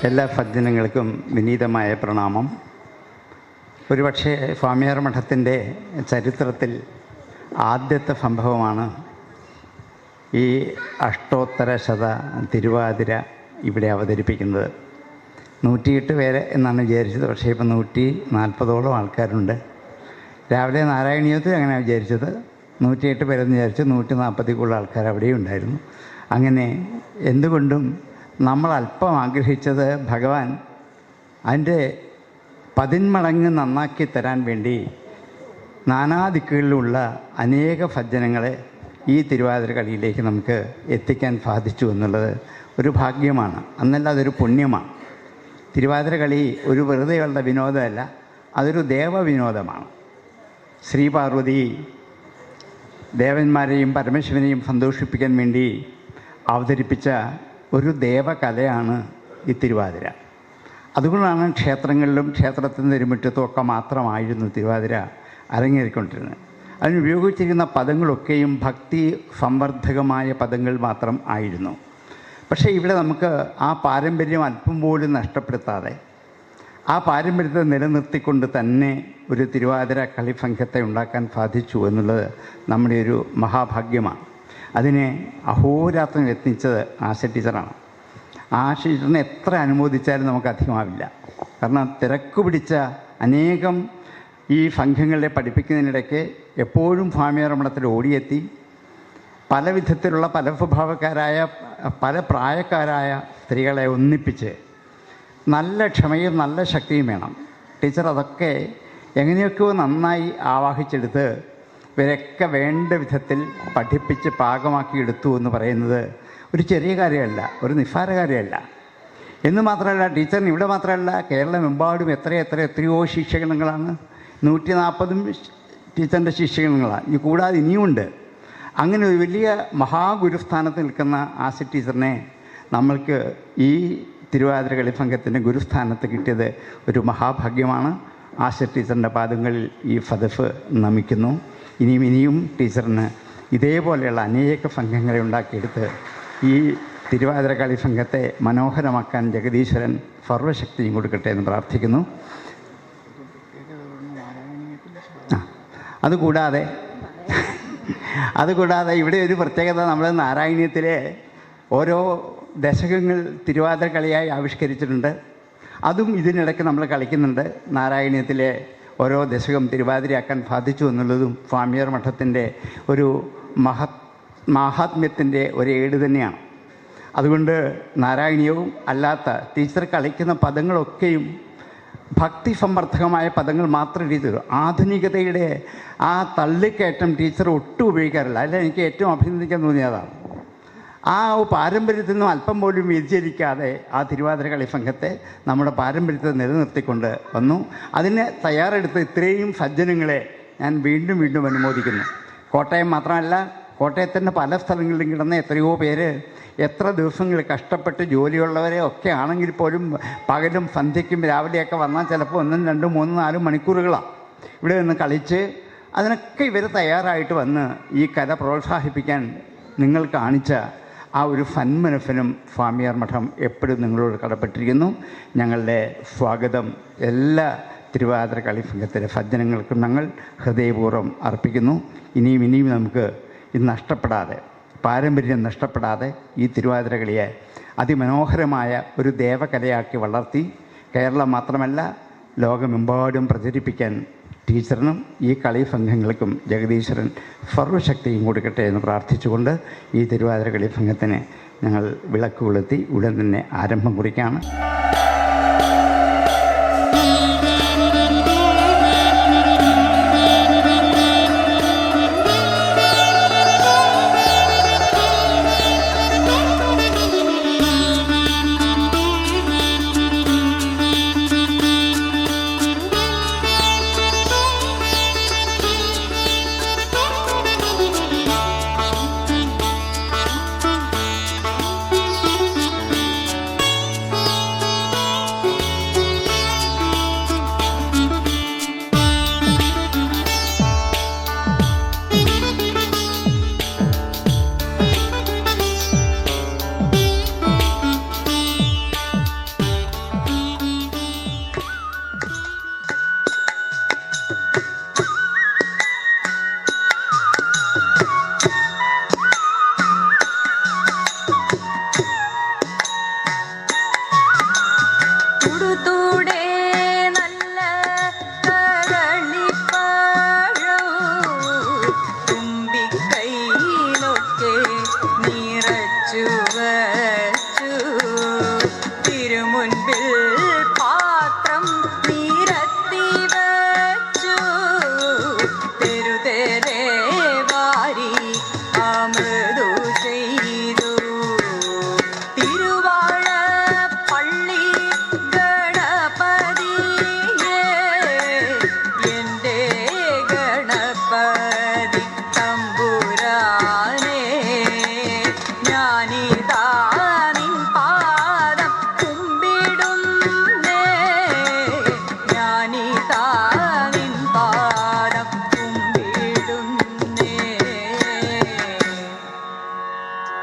എല്ലാ സജ്ജനങ്ങൾക്കും വിനീതമായ പ്രണാമം. ഒരുപക്ഷെ സ്വാമിയാർ മഠത്തിൻ്റെ ചരിത്രത്തിൽ ആദ്യത്തെ സംഭവമാണ് ഈ അഷ്ടോത്തര ശത തിരുവാതിര ഇവിടെ അവതരിപ്പിക്കുന്നത്. 108 പേര് എന്നാണ് വിചാരിച്ചത്, പക്ഷേ ഇപ്പം 140ഓളം ആൾക്കാരുണ്ട്. രാവിലെ നാരായണീയത്തിൽ അങ്ങനെ വിചാരിച്ചത്, 108 പേരെന്ന് വിചാരിച്ചു, 140 കൂടുതൽ ആൾക്കാർ അവിടെയും ഉണ്ടായിരുന്നു. അങ്ങനെ എന്തുകൊണ്ടും നമ്മൾ അല്പം ആഗ്രഹിച്ചത് ഭഗവാൻ അതിൻ്റെ 10 മടങ്ങ് നന്നാക്കി തരാൻ വേണ്ടി നാനാദിക്കുകളിലുള്ള അനേക സജ്ജനങ്ങളെ ഈ തിരുവാതിര കളിയിലേക്ക് നമുക്ക് എത്തിക്കാൻ സാധിച്ചു എന്നുള്ളത് ഒരു ഭാഗ്യമാണ്, എന്നല്ല അതൊരു പുണ്യമാണ്. തിരുവാതിര കളി ഒരു വെറുതെയുള്ള വിനോദമല്ല, അതൊരു ദേവവിനോദമാണ്. ശ്രീപാർവതി ദേവന്മാരെയും പരമശിവനെയും സന്തോഷിപ്പിക്കാൻ വേണ്ടി അവതരിപ്പിച്ച ഒരു ദേവകലയാണ് ഈ തിരുവാതിര. അതുകൊണ്ടാണ് ക്ഷേത്രങ്ങളിലും ക്ഷേത്രത്തിൻ്റെ തിരുമുറ്റത്തും ഒക്കെ മാത്രമായിരുന്നു തിരുവാതിര അരങ്ങേറിക്കൊണ്ടിരുന്നത്. അതിനുപയോഗിച്ചിരുന്ന പദങ്ങളൊക്കെയും ഭക്തി സംവർദ്ധകമായ പദങ്ങൾ മാത്രം ആയിരുന്നു. പക്ഷേ ഇവിടെ നമുക്ക് ആ പാരമ്പര്യം അല്പം പോലും നഷ്ടപ്പെടുത്താതെ ആ പാരമ്പര്യത്തെ നിലനിർത്തിക്കൊണ്ട് തന്നെ ഒരു തിരുവാതിര കളി സംഘത്തെ ഉണ്ടാക്കാൻ സാധിച്ചു എന്നുള്ളത് നമ്മുടെ ഒരു മഹാഭാഗ്യമാണ്. അതിനെ അഹോരാത്രം എത്തിച്ചത് ആശ ടീച്ചറാണ്. ആശ ടീച്ചറിനെ എത്ര അനുമോദിച്ചാലും നമുക്ക് അധികമാവില്ല. കാരണം തിരക്ക് പിടിച്ച അനേകം ഈ സംഘങ്ങളെ പഠിപ്പിക്കുന്നതിനിടയ്ക്ക് എപ്പോഴും സ്വാമിയാർ മഠത്തിൽ ഓടിയെത്തി പല വിധത്തിലുള്ള പല സ്വഭാവക്കാരായ പല പ്രായക്കാരായ സ്ത്രീകളെ ഒന്നിപ്പിച്ച് നല്ല ക്ഷമയും നല്ല ശക്തിയും വേണം. ടീച്ചർ അതൊക്കെ എങ്ങനെയൊക്കെയോ നന്നായി ആവാഹിച്ചെടുത്ത് ഇവരൊക്കെ വേണ്ട വിധത്തിൽ പഠിപ്പിച്ച് പാകമാക്കിയെടുത്തു എന്ന് പറയുന്നത് ഒരു ചെറിയ കാര്യമല്ല, ഒരു നിസ്സാര കാര്യമല്ല. എന്ന് മാത്രമല്ല, ടീച്ചറിന് ഇവിടെ മാത്രമല്ല കേരളമെമ്പാടും എത്രയോ ശിഷ്യഗണങ്ങളാണ്. 140 ടീച്ചറിൻ്റെ ശിഷ്യഗണങ്ങളാണ്. ഈ കൂടാതെ ഇനിയുമുണ്ട്. അങ്ങനെ ഒരു വലിയ മഹാഗുരുസ്ഥാനത്ത് നിൽക്കുന്ന ആശ ടീച്ചറിനെ നമ്മൾക്ക് ഈ തിരുവാതിര കളി സംഘത്തിൻ്റെ ഗുരുസ്ഥാനത്ത് കിട്ടിയത് ഒരു മഹാഭാഗ്യമാണ്. ആശ ടീച്ചറിൻ്റെ പാദങ്ങളിൽ ഈ സദസ്സ് നമിക്കുന്നു. ഇനിയും ടീച്ചറിന് ഇതേപോലെയുള്ള അനേക സംഘങ്ങളെ ഉണ്ടാക്കിയെടുത്ത് ഈ തിരുവാതിര കളി സംഘത്തെ മനോഹരമാക്കാൻ ജഗദീശ്വരൻ സർവശക്തിയും കൊടുക്കട്ടെ എന്ന് പ്രാർത്ഥിക്കുന്നു. അതുകൂടാതെ ഇവിടെ ഒരു പ്രത്യേകത, നമ്മൾ നാരായണീയത്തിലെ ഓരോ ദശകങ്ങൾ തിരുവാതിര കളിയായി ആവിഷ്കരിച്ചിട്ടുണ്ട്. അതും ഇതിനിടയ്ക്ക് നമ്മൾ കളിക്കുന്നുണ്ട്. നാരായണീയത്തിലെ ഓരോ ദശകം തിരുവാതിരയാക്കാൻ സാധിച്ചു എന്നുള്ളതും സ്വാമിയാർ മഠത്തിൻ്റെ ഒരു മാഹാത്മ്യത്തിൻ്റെ ഒരു ഏട് തന്നെയാണ്. അതുകൊണ്ട് നാരായണീയവും അല്ലാത്ത ടീച്ചർ കളിക്കുന്ന പദങ്ങളൊക്കെയും ഭക്തി സമ്മർദ്ദകമായ പദങ്ങൾ മാത്രം ടീച്ചർ, ആധുനികതയുടെ ആ തള്ളിക്കയറ്റം ടീച്ചർ ഒട്ടും ഉപയോഗിക്കാറില്ല. അല്ല, എനിക്ക് ഏറ്റവും അഭിനന്ദിക്കാൻ തോന്നിയതാണ്. ആ പാരമ്പര്യത്തിൽ നിന്നും അല്പം പോലും വ്യതിചലിക്കാതെ ആ തിരുവാതിര കളി സംഘത്തെ നമ്മുടെ പാരമ്പര്യത്തെ നിലനിർത്തിക്കൊണ്ട് വന്നു. അതിന് തയ്യാറെടുത്ത് ഇത്രയും സജ്ജനങ്ങളെ ഞാൻ വീണ്ടും അനുമോദിക്കുന്നു. കോട്ടയം മാത്രമല്ല, കോട്ടയത്തിൻ്റെ പല സ്ഥലങ്ങളിലും കിടന്ന എത്രയോ പേര് എത്ര ദിവസങ്ങൾ കഷ്ടപ്പെട്ട് ജോലിയുള്ളവരെ ഒക്കെ ആണെങ്കിൽ പോലും പകലും സന്ധ്യയ്ക്കും രാവിലെയൊക്കെ വന്നാൽ ചിലപ്പോൾ 1, 2, 3, 4 മണിക്കൂറുകളാണ് ഇവിടെ നിന്ന് കളിച്ച്. അതിനൊക്കെ ഇവർ തയ്യാറായിട്ട് വന്ന് ഈ കല പ്രോത്സാഹിപ്പിക്കാൻ നിങ്ങൾ കാണിച്ച ആ ഒരു സന്മനസ്സിനും സ്വാമിയാർ മഠം എപ്പോഴും നിങ്ങളോട് കടപ്പെട്ടിരിക്കുന്നു. ഞങ്ങളുടെ സ്വാഗതം എല്ലാ തിരുവാതിര കളി സംഘത്തിലെ സജ്ജനങ്ങൾക്കും ഞങ്ങൾ ഹൃദയപൂർവ്വം അർപ്പിക്കുന്നു. ഇനിയും നമുക്ക് ഇത് നഷ്ടപ്പെടാതെ, പാരമ്പര്യം നഷ്ടപ്പെടാതെ ഈ തിരുവാതിര കളിയെ അതിമനോഹരമായ ഒരു ദേവകലയാക്കി വളർത്തി കേരളം മാത്രമല്ല ലോകമെമ്പാടും പ്രചരിപ്പിക്കാൻ ടീച്ചറിനും ഈ കളി സംഘങ്ങൾക്കും ജഗദീശ്വരൻ സർവശക്തിയും കൊടുക്കട്ടെ എന്ന് പ്രാർത്ഥിച്ചുകൊണ്ട് ഈ തിരുവാതിര കളി സംഘത്തിന് ഞങ്ങൾ വിളക്ക് കൊളുത്തി ഉടൻ തന്നെ ആരംഭം കുറിക്കുകയാണ്.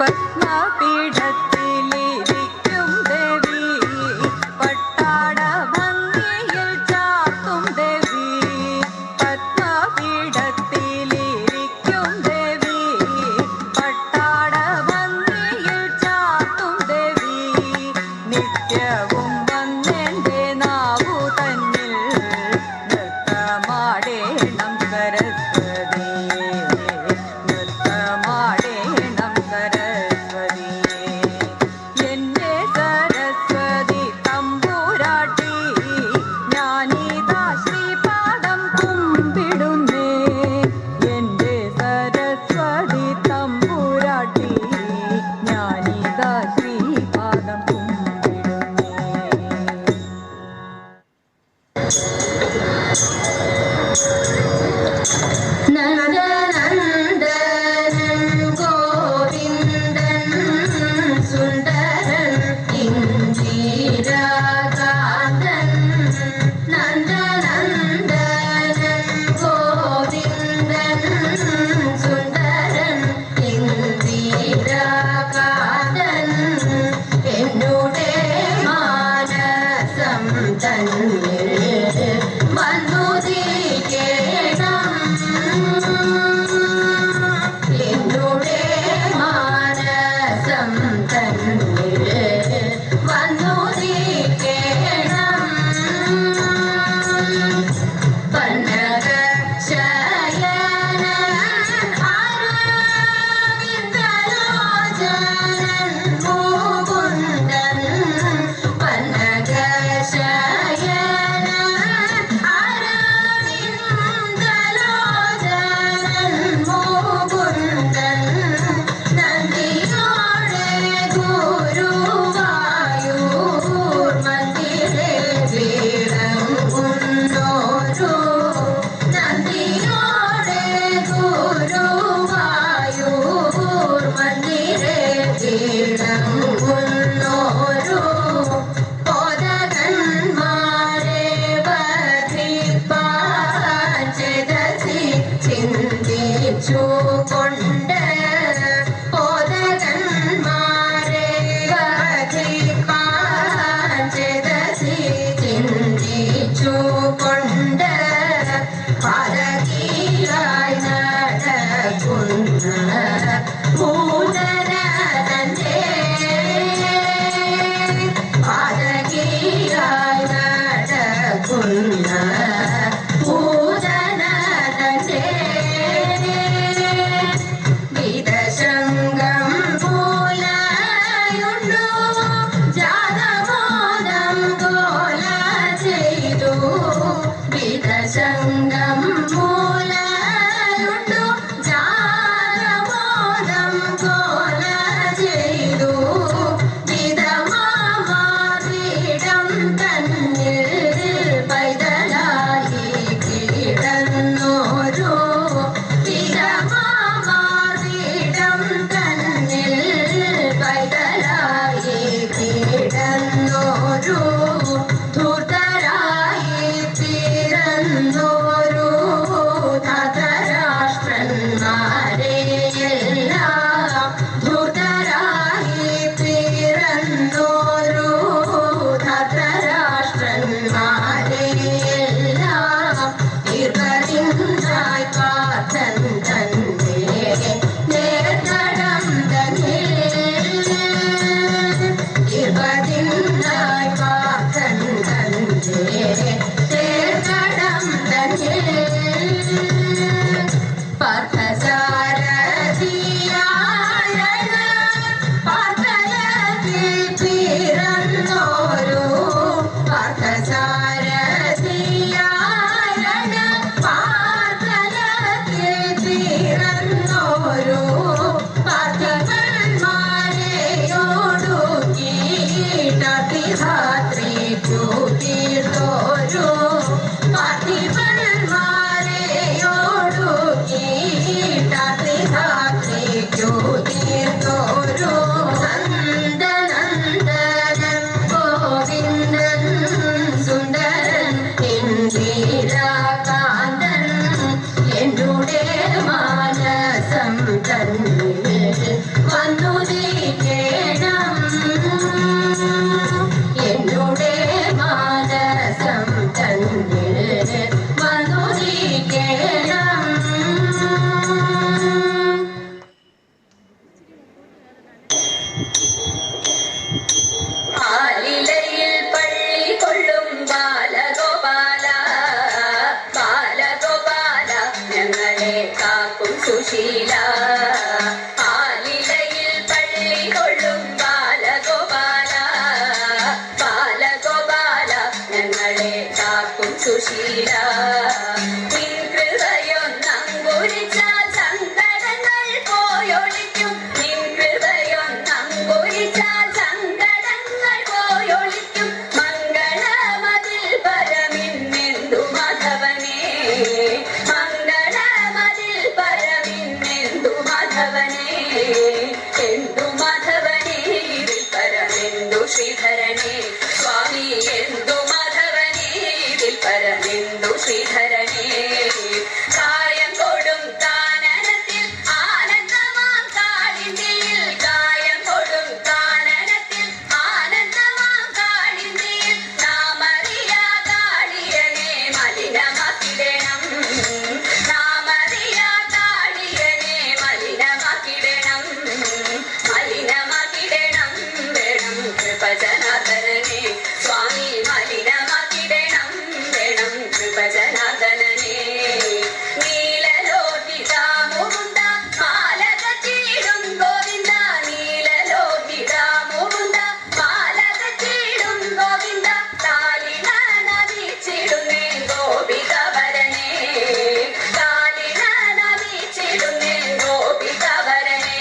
പത്മപീഠത്തിലിരിക്കും ദേവി, പട്ടാട ഭംഗിയിൽ ചാർത്തും ദേവി. പത്മപീഠത്തിലിരിക്കും ദേവി, പട്ടാട ഭംഗിയിൽ ചാർത്തും ദേവി. നിത്യവും വന്നെന്റെ നാവു തന്നിൽ നൃത്തമാടേണം സരസ്വതിയേ, നൃത്തമാടേണം സരസ്വതിയേ. എന്റെ സരസ്വതി തമ്പുരാട്ടി, ഞാനിതാ ശ്രീപാദം കുമ്പിടുന്നേ. എന്റെ സരസ്വതി തമ്പുരാട്ടി, ഞാനിതാ ശ്രീപാദം കുമ്പിടുന്നേ. നന്ദനന്ദനൻ ഗോവിന്ദൻ സുന്ദരൻ ഇന്ദിരാകാന്തൻ. നന്ദനന്ദനൻ ഗോവിന്ദൻ സുന്ദരൻ ഇന്ദിരാകാന്തൻ. എന്നുടെ മാനസം തന്നിൽ വന്നുദിക്കേണം. എന്നുടെ മാനസം തന്നിൽ വന്നുദിക്കേണം. പന്നഗശയനൻ അരവിന്ദലോചനൻ മുകുന്ദൻ. പന്നഗശയനൻ അരവിന്ദലോചനൻ മുകുന്ദൻ. നന്ദിയോടെ ഗുരുവായൂർ മന്ദിരേ വിളങ്ങുന്നോരു. നന്ദിയോടെ ഗുരുവായൂർ മന്ദിരേ വിളങ്ങുന്നോരു. പോതകന്മാരെ വധിപ്പാൻ ചേതസി ചിന്തിച്ചുകൊണ്ട്. പോതകന്മാരെ വധിപ്പാൻ ചേതസി ചിന്തിച്ചുകൊണ്ട്. പാതകീയായി നടക്കുന്ന ഭൂതന തന്റെ വന്നുദിക്കണം എന്നുടെ മാനസം തന്നിൽ വന്നുദിക്കണം. ആലിലയിൽ പള്ളി കൊള്ളും ബാലഗോപാല ബാലഗോപാല ഞങ്ങളെ കാക്കും സുശീല. ആലിലയിൽ പള്ളി കൊള്ളും ബാലഗോപാല ബാലഗോപാല ഞങ്ങളെ കാക്കും സുശീല. നിൻ കൃപയൊന്നങ്കുരിച്ചാൽ സങ്കടങ്ങൾ പോയൊളിക്കും. നിൻ കൃപയൊന്നങ്കുരിച്ചാൽ സങ്കടങ്ങൾ പോയൊളിക്കും. മംഗളമതിൽ പരമിന്നെന്തു മാധവനേ മംഗളമതിൽ പരമിന്നെന്തു മാധവനേ എന്തു മാധവനേ ഇതിൽ പരമെന്തു ശ്രീധരനേ സ്വാമി എന്തു മാധവനേ ഇതിൽ പരമെന്തു ശ്രീധരനേ. കായം കൊടും കാനനത്തിൽ ആനന്ദമാം കാളിന്തിയിൽ കായം കൊടും കാനനത്തിൽ ആനന്ദമാം കാളിന്തിയിൽ നാമറിയാ കാളിയനെ മലിനമാക്കിടണം. നാമറിയാ കാളിയനെ മലിനമാക്കിടണം മലിനമാക്കിടണം വേണം കൃപജനാർദ്ദനനെ സ്വാമി മലിനമാക്കിടണം വേണം കൃപജനാർദ്ദനനെ. നീലലോഹിതാമുകുന്ദ മാലകച്ചീടും ഗോവിന്ദ നീലലോഹിതാമുകുന്ദ മാലകച്ചീടും ഗോവിന്ദ കാലിന നദിച്ചിടുന്നേ ഗോപികവരനേ കാലിന നദിച്ചിടുന്നേ ഗോപികവരനേ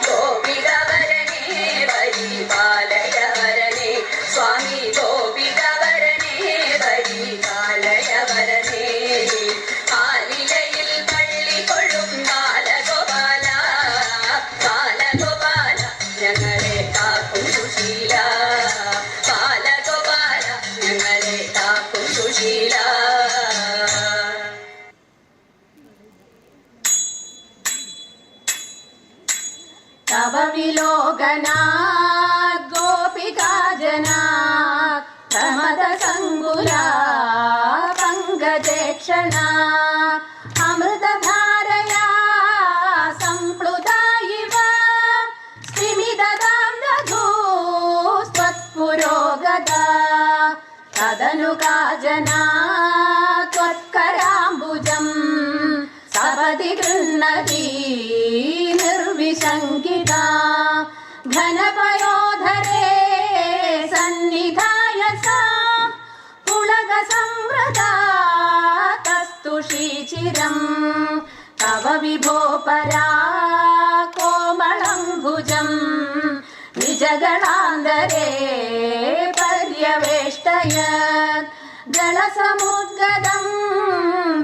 ഗോപികവരനേ പരിപാലയവരനേ സ്വാമി ഗോപികവരനേ പരിപാലയവരനേ. ആലിലയിൽ പള്ളി കൊള്ളും ബാലഗോപാല ബാലഗോപാല ഞങ്ങളെ കാക്കും സുശീല ബാലഗോപാല ഞങ്ങളെ കാക്കും സുശീല. തവ വിലോകനാത് ഗോപികാജനാത് പ്രമദസങ്കുലാ പങ്കജേക്ഷണാ അമൃതധാരയാ സംപ്ലുതാ ഇവ സ്തിമിതതാം ദധൂസ്ത്വത്പുരോഗതാ തദനു കാജനാ ത്വത്കരാംബുജം സപതി ഗൃഹ്ണതി നിർവിശങ്കിതാ ഘനപയോധരേ സന്നിധായ സാ പുളകസംവൃതാ തസ്തുഷീചിരം തവ വിഭോ പരാ കോമളം ഭുജം നിജഗളാന്തരേ പര്യവേഷ്ടയത് ജലസമുദ്ഗതം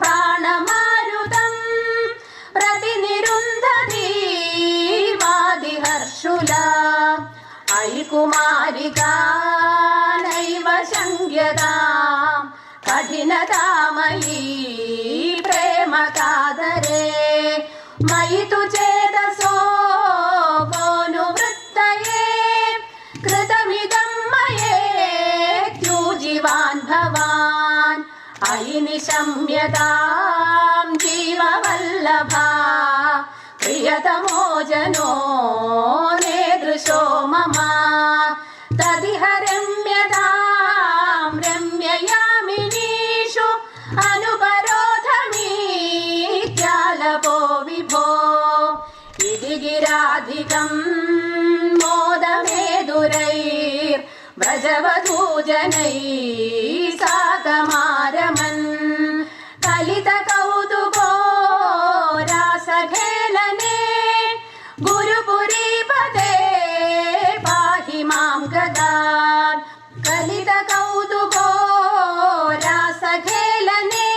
പ്രാണമാരുതം പ്രതിനിരുന്ധതി വാദിഹർഷുലാ അയി കുമാരികാ നൈവ ശങ്ക്യതാം കഠിനതാമയീ പ്രേമകാദരേ മയി തു ചേതസോ ഗോനുവൃത്തയേ കൃതമിദം മയേത്യൂജിവാൻ ഭവാൻ അയി നിശമ്യതാം ജീവവല്ലഭാ പ്രിയതമോ ജനോ നേദൃശോ മമ തദിഹ രമ്യതാം രമ്യയാമിനീഷു അനുപരോധമീത്യാലപോ വിഭോ ഇതി ഗിരാധികം മോദമേതുരൈർ വ്രജവധൂജനൈ സാകമാരമൻ കലിത കൗതുകോ രാസഖേലനേ ഗുരുപുരീപദേ പാഹി മാം ഗദാൻ കലിത കൗതുകോ രാസഖേലനേ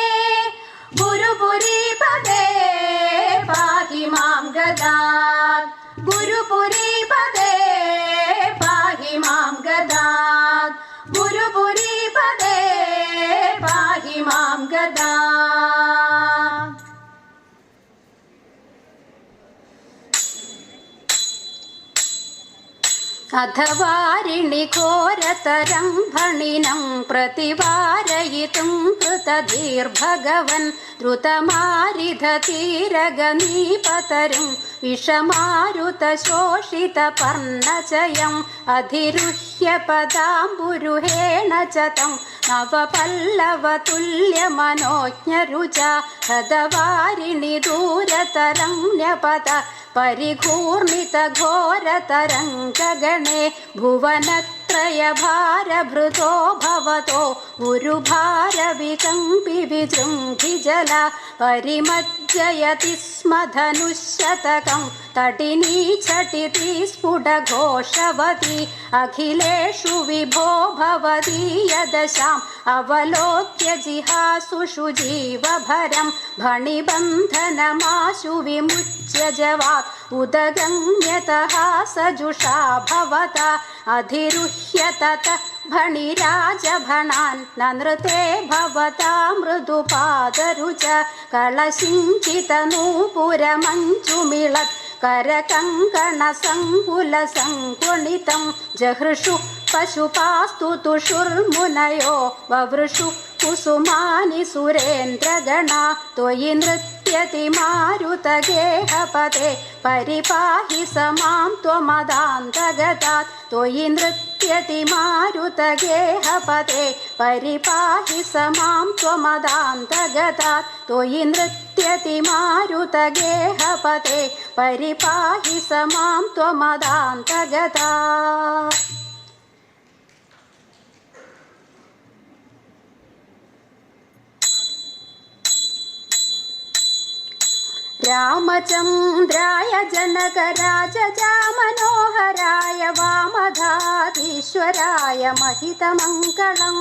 ഗുരുപുരീപദേ പാഹി മാം ഗദാൻ ഗുരുപുരീപദേ പാഹി മാം ഗദാൻ ഗുരുപുരീപദേ അഥവാരിണി ഘോരതരം ഭണിനം പ്രതിവാരയിതും കൃതധീർഭഗവൻ ദ്രുതമാരിധതീരഗനീപതരും വിഷമാരുതശോഷിത പർണചയം അധിരുഹ്യ പദാംബുരുഹേണ ച തം നവപല്ലവതുല്യമനോജ്ഞരുച ഹതവാരിണി ദൂരതരണ്യപത പരിഘൂർണിതഘോരതരംഗഗണേ ഭുവനത്രയഭാരഭൃതോ ഭവതോ ഗുരുഭാരവികമ്പി വിജൃംഭിജല പരിമജ്ജയതി സ്മ ധനുശതകം തടിനീ ഛടിതി സ്ഫുടഘോഷവതി അഖിലേഷു വിഭോ ഭവതി യദശാം അവലോക്യ ജിഹാസുഷു ജീവഭരം ഭണിബന്ധനമാശു വിമുച്യ ജവാത് ഉദഗമ്യതഃ സജുഷാ ഭവത അധിരുഹ്യ തതഃ ഭണിരാജഭണാൻ നനൃതേ ഭവതാ മൃദുപാദരുച കളശിഞ്ചിതനൂപുരമഞ്ജുമിളത് കരകങ്കണസങ്കുലസങ്കുണിതം ജഹൃഷു പശുപാസ്തുതുഷുർമുനയോ വവൃഷു കുസുമാനി സുരേന്ദ്രഗണ ത്വയി നൃത്യതി മാരുതഗേഹപതേ പരിപാഹി സമാം ത്വമദാന്തഗതാത് ത്വയി നൃത്യതി മാരുതഗേഹപതേ പരിപാഹി സമാം ത്വമദാന്തഗതാത് ത്വയി നൃത്യതി മാരുതഗേഹപതേ പരിപാഹി സമാം ത്വമദാന്തഗതാത്. രാമചന്ദ്രായ ജനകരാജാമനോഹരായ വാമധാധീശ്വരായ മഹിതമംഗളം.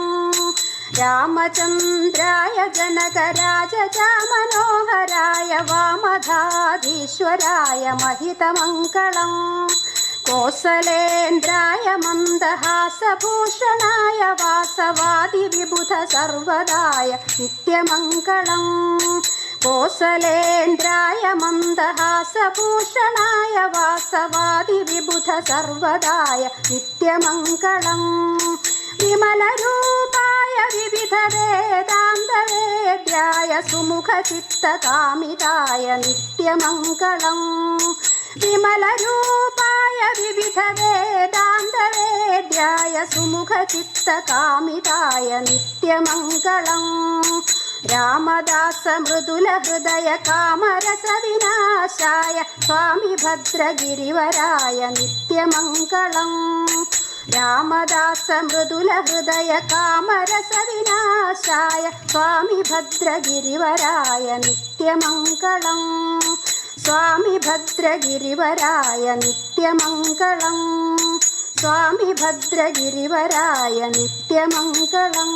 രാമചന്ദ്രായ ജനകരാജാമനോഹരായ വാമധാധീശ്വരായ മഹിതമംഗളം. കോസലേന്ദ്രായ മന്ദഹാസഭൂഷണായ വാസവാദി വിബുധ സർവദായ നിത്യമംഗളം. കോസലേന്ദ്രായ മന്ദഹാസഭൂഷണായ വാസവാദി വിബുധ സർവദായ നിത്യമംഗളം. വിമലരൂപായ വിവിധ വേദാന്തവേദ്യായ സുമുഖചിത്തകാമിതായ നിത്യമംഗളം. വിമലരൂപായ വിവിധ വേദാന്തവേദ്യായ സുമുഖചിത്തകാമിതായ നിത്യമംഗളം. രാമദാസ മൃദുല ഹൃദയ കാമരസ വിനാശായ സ്വാമി ഭദ്രഗിരിവരായ നിത്യമംഗളം. രാമദാസ മൃദുല ഹൃദയ കാമരസ വിനാശായ സ്വാമി ഭദ്രഗിരിവരായ നിത്യമംഗളം. സ്വാമി ഭദ്രഗിരിവരായ നിത്യമംഗളം. സ്വാമി ഭദ്രഗിരിവരായ നിത്യമംഗളം.